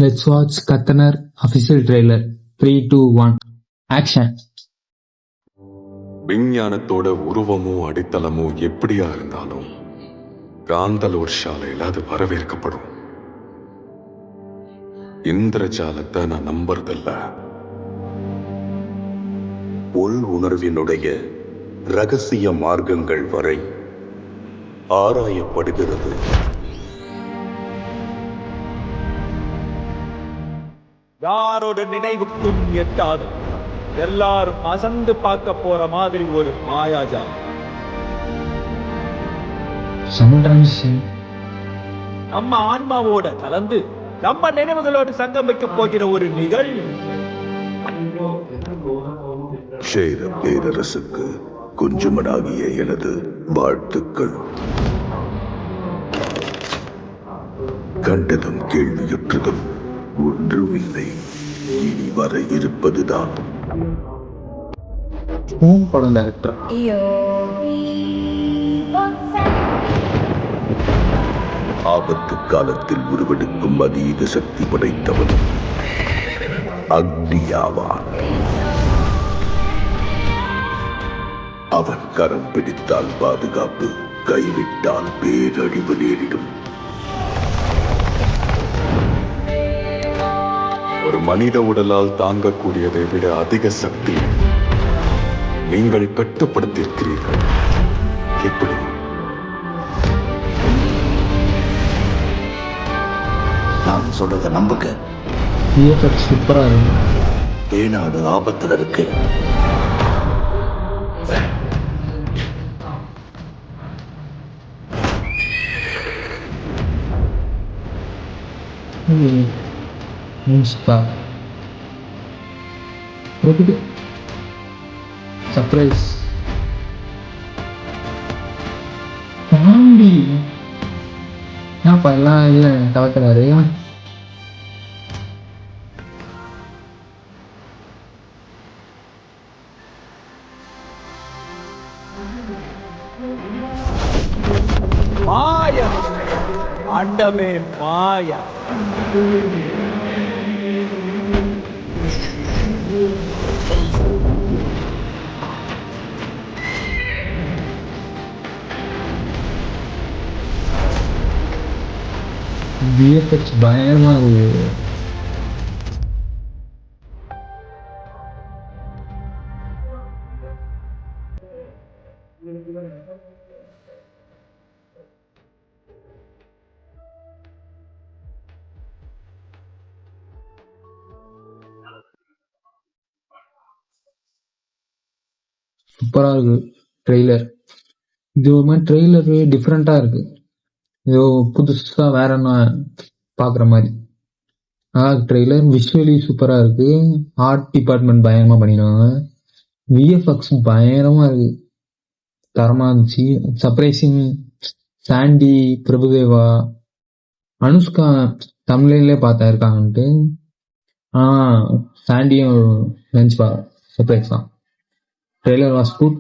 Let's watch Kathanar official trailer. 3, 2, 1. Action. விஞ்ஞானத்தோட உருவமோ அடித்தளமோ எப்படியா இருந்தாலும் காந்தலூர் சாலையில் அது வரவேற்கப்படும். இந்திரஜாலத்தை நான் நம்புறதில்ல. உள் உணர்வினுடைய ரகசிய மார்க்கங்கள் வரை ஆராயப்படுகிறது. யாரோட நினைவுக்கும் எட்டாது எல்லாரும் அசந்து பார்க்க போற மாதிரி ஒரு மாயாஜாலம். Sometimes நம்ம ஆன்மாவோட கலந்து நம்ம நினைவுகளோடு சங்கமிக்க போகிற ஒரு நிகழ்வு. சேர பேரரசுக்கு குஞ்சுமனாகிய எனது வாழ்த்துக்கள். கண்டதும் கேள்வியுற்றதும் ஒன்றுமில்லை, இனி வர இருப்பதுதான். படம் டைரக்டர் ஆபத்து காலத்தில் உருவெடுக்கும் அதீத சக்தி படைத்தவன் அக்னியாவான். அவன் கரம் பிடித்தால் பாதுகாப்பு, கைவிட்டால் பேரழிவு நேரிடும். ஒரு மனித உடலால் தாங்கக்கூடியதை விட அதிக சக்தி நீங்கள் கட்டுப்படுத்தியிருக்கிறீர்கள். எப்படி? நான் சொல்றத நம்புங்க. சூப்பரா இருக்கு. ஏன்னா அது ஆபத்துல இருக்கு. சர்ப்ரைஸ். ஏன்ப்பா எல்லாம் இல்லை கலக்கிறாரு. மாயா அண்டமே மாயா. VFX பயங்கரமா இருக்கு. சூப்பரா இருக்கு ட்ரெய்லர். இது ஒரு மாதிரி ட்ரெய்லர் டிஃப்ரெண்டா இருக்கு. ஏதோ புதுசா வேற என்ன பாக்குற மாதிரி. ட்ரெய்லர் விஷுவலி சூப்பரா இருக்கு. ஆர்ட் டிபார்ட்மெண்ட் பயங்கரமா பண்ணிடுவாங்க. விஎஃப்எக்ஸ் பயங்கரமா இருக்கு, தரமா இருந்துச்சு. சர்ப்ரைசிங். சாண்டி, பிரபுதேவா, அனுஷ்கா தமிழ்லயே பார்த்தா இருக்காங்கன்ட்டு. சாண்டியும் நினைச்சு சர்ப்ரைஸ் தான். Trailer was good.